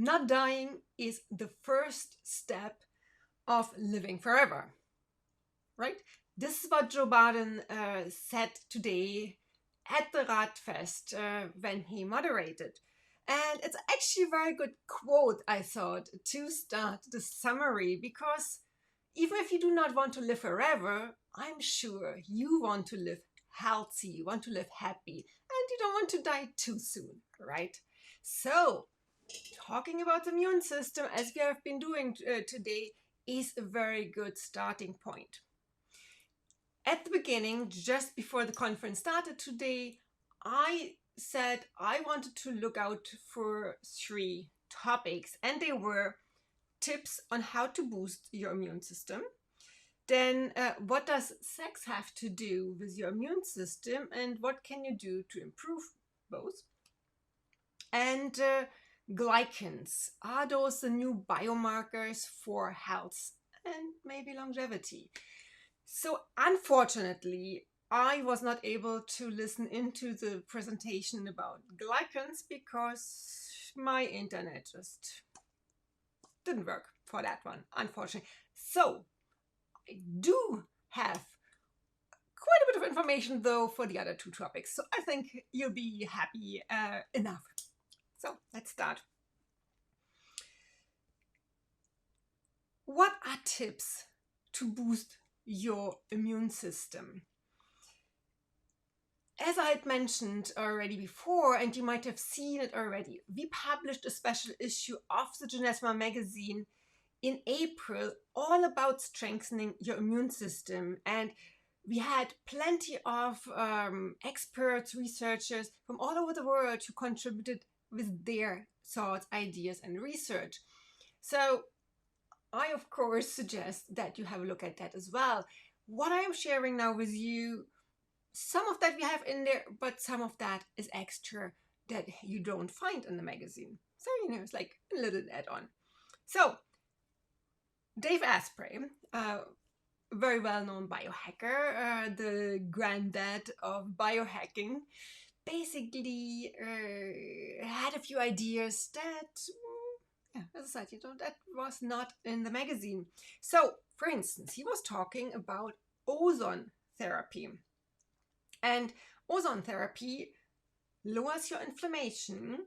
Not dying is the first step of living forever, right? This is what Joe Biden said today at the RAADFest when he moderated. And it's actually a very good quote, I thought, to start the summary, because even if you do not want to live forever, I'm sure you want to live healthy, you want to live happy, and you don't want to die too soon, right? So, talking about the immune system, as we have been doing today, is a very good starting point. At the beginning, just before the conference started today, I said I wanted to look out for 3 topics, and they were tips on how to boost your immune system. Then what does sex have to do with your immune system, and what can you do to improve both? And glycans, are those the new biomarkers for health and maybe longevity? So unfortunately, I was not able to listen into the presentation about glycans because my internet just didn't work for that one, unfortunately. So I do have quite a bit of information though for the other 2 topics. So I think you'll be happy enough. So let's start. What are tips to boost your immune system? As I had mentioned already before, and you might have seen it already, we published a special issue of the Jeunessima Magazine in April all about strengthening your immune system. And we had plenty of experts, researchers from all over the world who contributed with their thoughts, ideas, and research. So I, of course, suggest that you have a look at that as well. What I am sharing now with you, some of that we have in there, but some of that is extra that you don't find in the magazine. So, it's like a little add-on. So, Dave Asprey, very well-known biohacker, the granddad of biohacking, basically had a few ideas that, as I said, that was not in the magazine. So, for instance, he was talking about ozone therapy. And ozone therapy lowers your inflammation.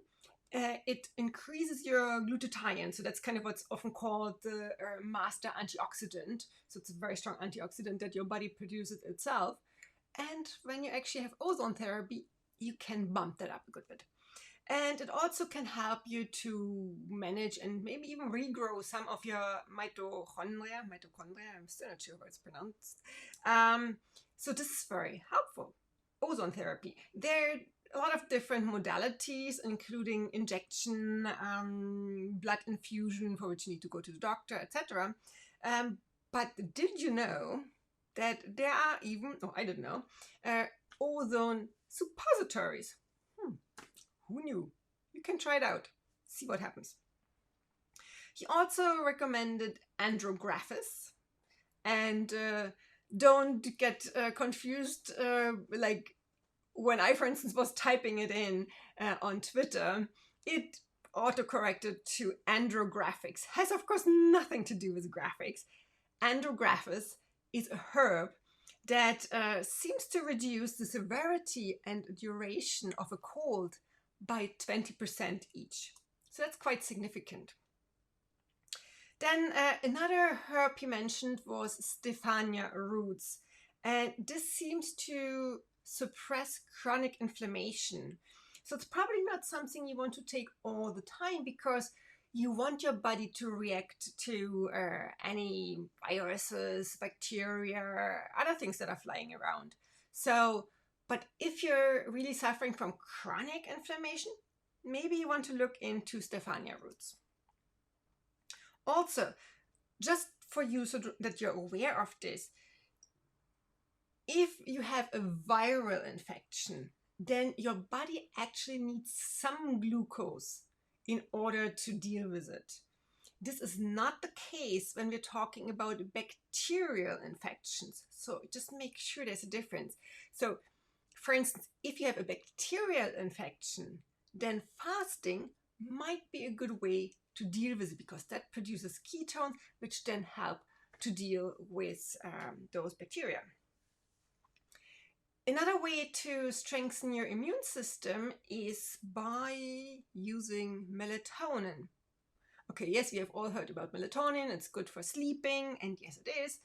It increases your glutathione. So that's kind of what's often called the master antioxidant. So it's a very strong antioxidant that your body produces itself. And when you actually have ozone therapy, you can bump that up a good bit. And it also can help you to manage and maybe even regrow some of your mitochondria. I'm still not sure how it's pronounced. So this is very helpful. Ozone therapy. There are a lot of different modalities, including injection, blood infusion, for which you need to go to the doctor, etc. But did you know that there are even, I didn't know, ozone suppositories? Who knew? You can try it out, see what happens. He also recommended andrographis, and don't get confused, like when I, for instance, was typing it in on Twitter, it autocorrected to andrographics. Has, of course, nothing to do with graphics. Andrographis is a herb that seems to reduce the severity and duration of a cold by 20% each. So that's quite significant. Then another herb he mentioned was Stephania roots. And this seems to suppress chronic inflammation. So it's probably not something you want to take all the time, because you want your body to react to any viruses, bacteria, other things that are flying around. So, but if you're really suffering from chronic inflammation, maybe you want to look into Stephania roots. Also, just for you so that you're aware of this, if you have a viral infection, then your body actually needs some glucose in order to deal with it. This is not the case when we're talking about bacterial infections. So just make sure there's a difference. So, for instance, if you have a bacterial infection, then fasting might be a good way to deal with it, because that produces ketones, which then help to deal with those bacteria. Another way to strengthen your immune system is by using melatonin. Okay, yes, we have all heard about melatonin. It's good for sleeping, and yes, it is.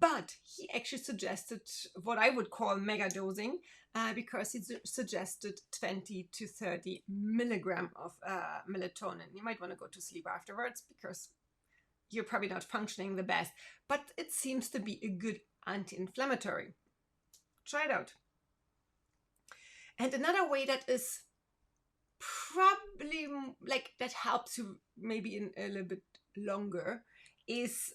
But he actually suggested what I would call mega dosing, because he suggested 20 to 30 milligram of melatonin. You might want to go to sleep afterwards because you're probably not functioning the best, but it seems to be a good anti-inflammatory. Try it out. And another way that is probably that helps you maybe in a little bit longer is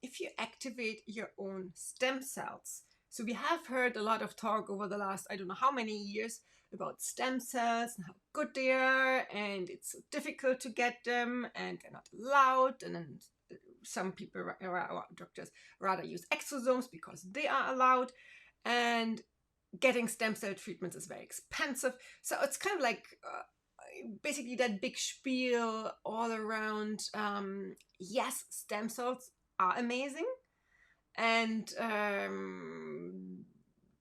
if you activate your own stem cells. So we have heard a lot of talk over the last, I don't know how many years, about stem cells and how good they are, and it's so difficult to get them, and they're not allowed, and then some people, doctors, rather use exosomes because they are allowed, and getting stem cell treatments is very expensive. So it's kind of like basically that big spiel all around. Yes, stem cells are amazing, and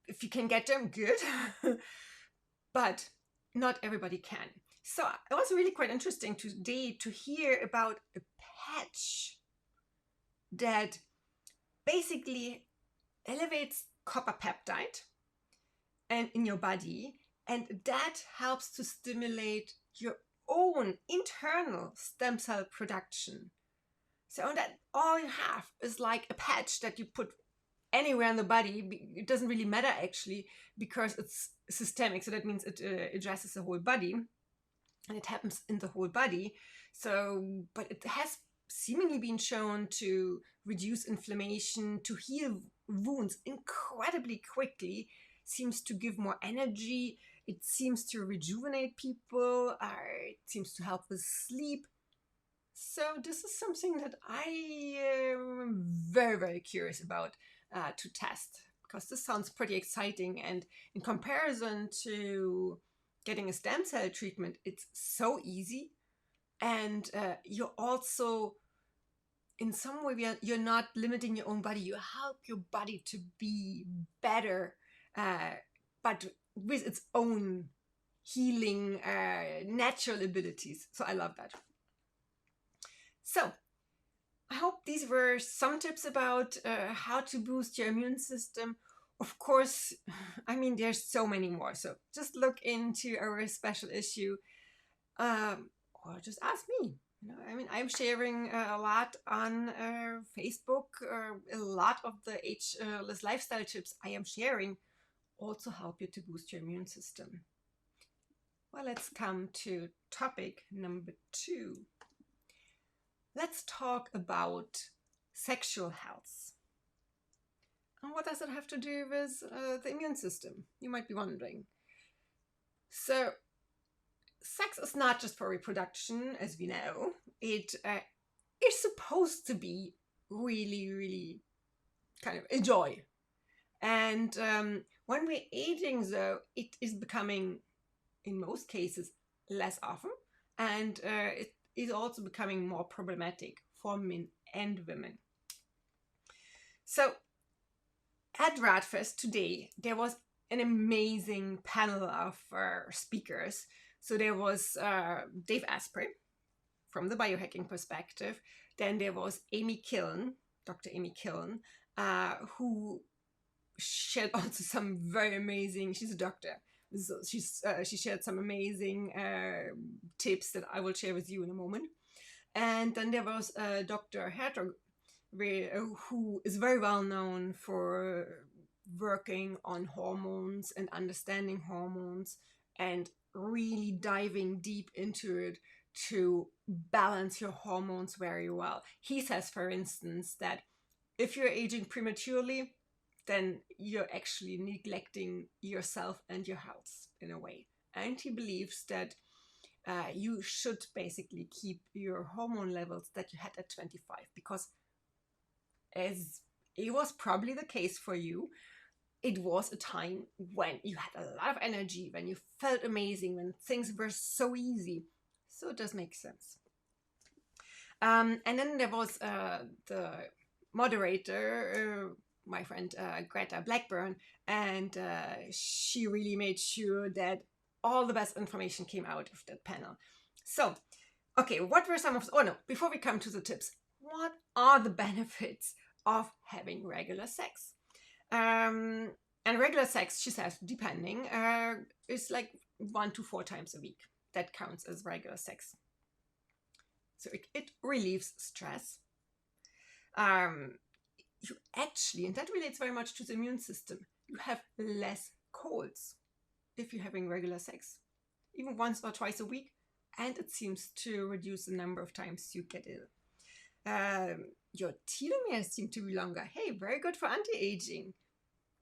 if you can get them, good. But not everybody can. So it was really quite interesting today to hear about a patch that basically elevates copper peptide and in your body, and that helps to stimulate your own internal stem cell production. So that all you have is like a patch that you put anywhere in the body. It doesn't really matter actually, because it's systemic. So that means it addresses the whole body, and it happens in the whole body. So, but it has seemingly been shown to reduce inflammation, to heal wounds incredibly quickly, seems to give more energy. It seems to rejuvenate people. It seems to help with sleep. So this is something that I am very, very curious about to test, because this sounds pretty exciting. And in comparison to getting a stem cell treatment, it's so easy. And you're also, in some way, you're not limiting your own body. You help your body to be better, but with its own healing natural abilities. So I love that. So I hope these were some tips about how to boost your immune system. Of course, I mean, there's so many more. So just look into our special issue, or just ask me. I mean, I'm sharing a lot on Facebook. A lot of the ageless lifestyle tips I am sharing also help you to boost your immune system. Well, let's come to topic number 2. Let's talk about sexual health. And what does it have to do with the immune system? You might be wondering. So, sex is not just for reproduction, as we know. It is supposed to be really, really kind of a joy. And when we're aging, though, it is becoming, in most cases, less often. And it is also becoming more problematic for men and women. So at RAADFest today, there was an amazing panel of speakers. So there was Dave Asprey from the biohacking perspective. Then there was Amy Killen, Dr. Amy Killen, who shared also some very amazing, she's a doctor. So she shared some amazing tips that I will share with you in a moment. And then there was Dr. Hertog, who is very well known for working on hormones and understanding hormones and really diving deep into it to balance your hormones very well. He says, for instance, that if you're aging prematurely, then you're actually neglecting yourself and your health in a way. And he believes that you should basically keep your hormone levels that you had at 25, because as it was probably the case for you, it was a time when you had a lot of energy, when you felt amazing, when things were so easy. So it does make sense. And then there was the moderator, my friend Greta Blackburn, and she really made sure that all the best information came out of that panel. So, okay, what were some of, oh no, before we come to the tips, what are the benefits of having regular sex? And regular sex, she says, depending, is like 1 to 4 times a week. That counts as regular sex. So it relieves stress. You actually, and that relates very much to the immune system, you have less colds if you're having regular sex, even once or twice a week, and it seems to reduce the number of times you get ill. Your telomeres seem to be longer. Hey, very good for anti-aging.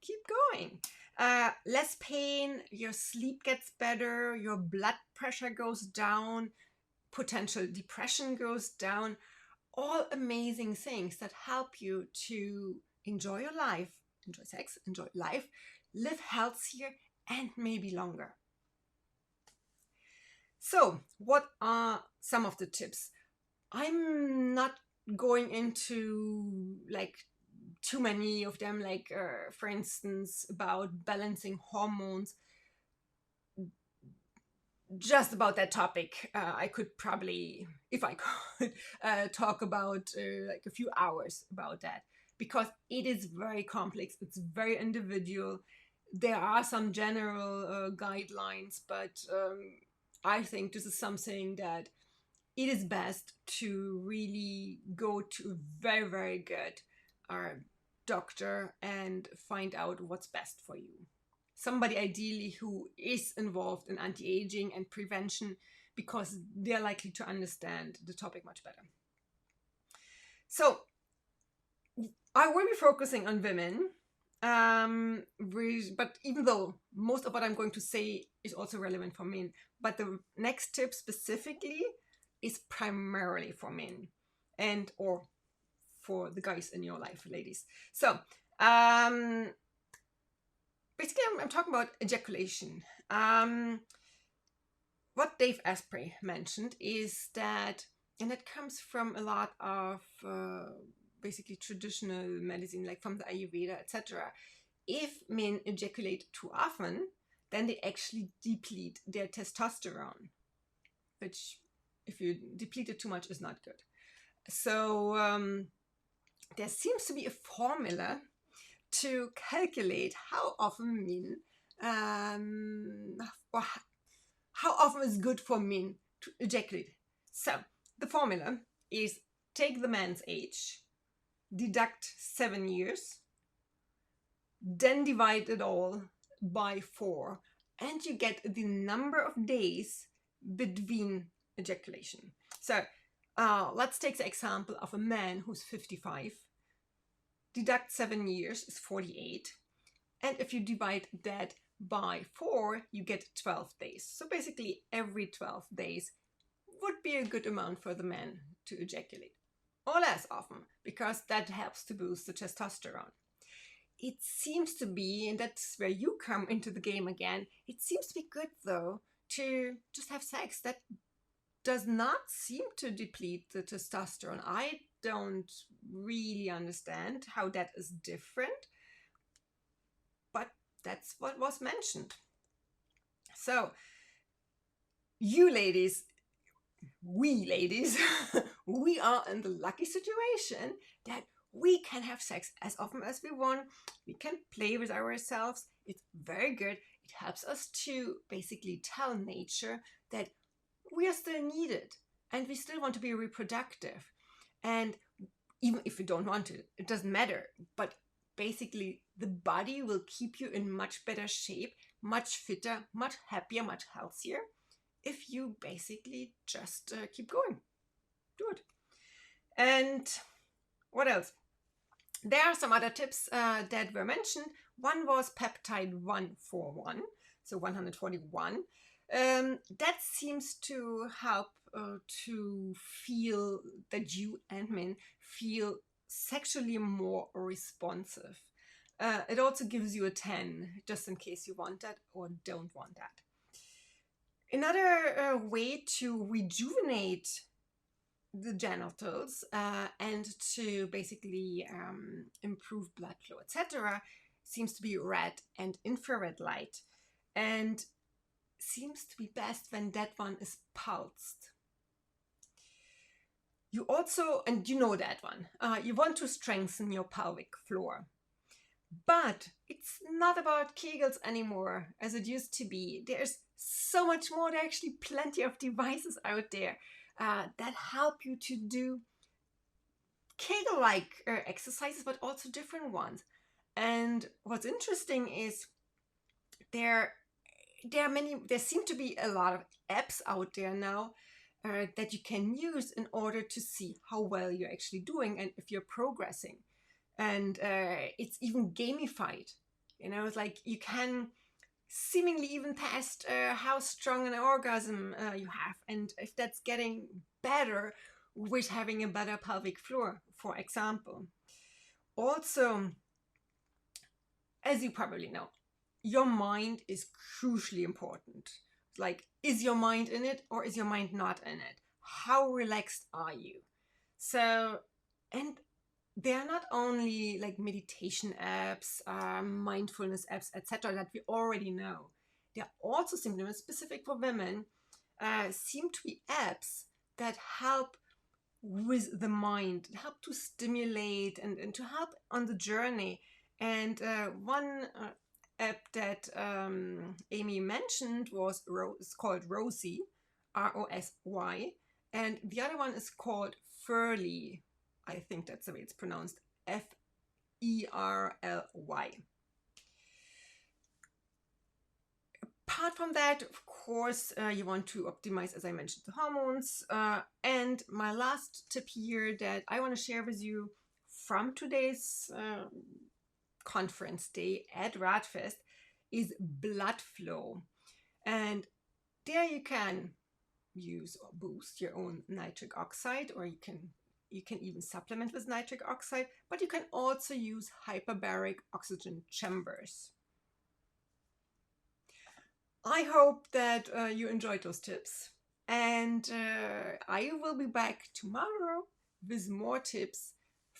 Keep going. Less pain, your sleep gets better, your blood pressure goes down, potential depression goes down. All amazing things that help you to enjoy your life, enjoy sex, enjoy life, live healthier, and maybe longer. So, what are some of the tips? I'm not going into like too many of them, like for instance, about balancing hormones. Just about that topic, I could probably, if I could, talk about like a few hours about that, because it is very complex. It's very individual. There are some general guidelines, but I think this is something that it is best to really go to a very, very good doctor and find out what's best for you. Somebody ideally who is involved in anti-aging and prevention, because they're likely to understand the topic much better. So I will be focusing on women, but even though most of what I'm going to say is also relevant for men, but the next tip specifically is primarily for men and or for the guys in your life, ladies. So basically, I'm talking about ejaculation. What Dave Asprey mentioned is that, and it comes from a lot of basically traditional medicine, like from the Ayurveda, etc. If men ejaculate too often, then they actually deplete their testosterone, which, if you deplete it too much, is not good. So there seems to be a formula to calculate how often men, or how often is good for men to ejaculate. So the formula is take the man's age, deduct 7 years, then divide it all by 4, and you get the number of days between ejaculation. So let's take the example of a man who's 55. Deduct 7 years is 48. And if you divide that by 4, you get 12 days. So basically every 12 days would be a good amount for the man to ejaculate. Or less often, because that helps to boost the testosterone. It seems to be, and that's where you come into the game again, it seems to be good though to just have sex. That does not seem to deplete the testosterone. I don't really understand how that is different, but that's what was mentioned. So you ladies, we ladies, we are in the lucky situation that we can have sex as often as we want. We can play with ourselves. It's very good. It helps us to basically tell nature that we are still needed and we still want to be reproductive. And even if we don't want to, it doesn't matter. But basically, the body will keep you in much better shape, much fitter, much happier, much healthier if you basically just keep going. Do it. And what else? There are some other tips that were mentioned. One was peptide 141, so 141. That seems to help to feel that you and men feel sexually more responsive. It also gives you a 10, just in case you want that or don't want that. Another way to rejuvenate the genitals and to basically improve blood flow, etc., seems to be red and infrared light, and seems to be best when that one is pulsed. You also, and you know that one, you want to strengthen your pelvic floor. But it's not about Kegels anymore as it used to be. There's so much more. There are actually plenty of devices out there that help you to do Kegel-like exercises, but also different ones. And what's interesting is there seem to be a lot of apps out there now that you can use in order to see how well you're actually doing and if you're progressing. And it's even gamified. It's like you can seemingly even test how strong an orgasm you have, and if that's getting better with having a better pelvic floor, for example. Also, as you probably know, your mind is crucially important. Like, is your mind in it or is your mind not in it? How relaxed are you? So, and they are not only like meditation apps, mindfulness apps, etc., that we already know. They are also simply specific for women, seem to be apps that help with the mind, help to stimulate and to help on the journey. And one app that Amy mentioned was called Rosie, ROSY, and the other one is called Furly. I think that's the way it's pronounced, FERLY. Apart from that, of course, you want to optimize, as I mentioned, the hormones. And my last tip here that I want to share with you from today's conference day at RAADFest is blood flow. And there you can use or boost your own nitric oxide, or you can even supplement with nitric oxide, but you can also use hyperbaric oxygen chambers. I hope that you enjoyed those tips, and I will be back tomorrow with more tips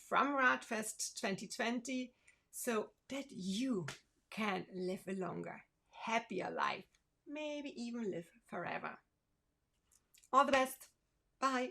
from RAADFest 2020 so that you can live a longer, happier life, maybe even live forever. All the best. Bye.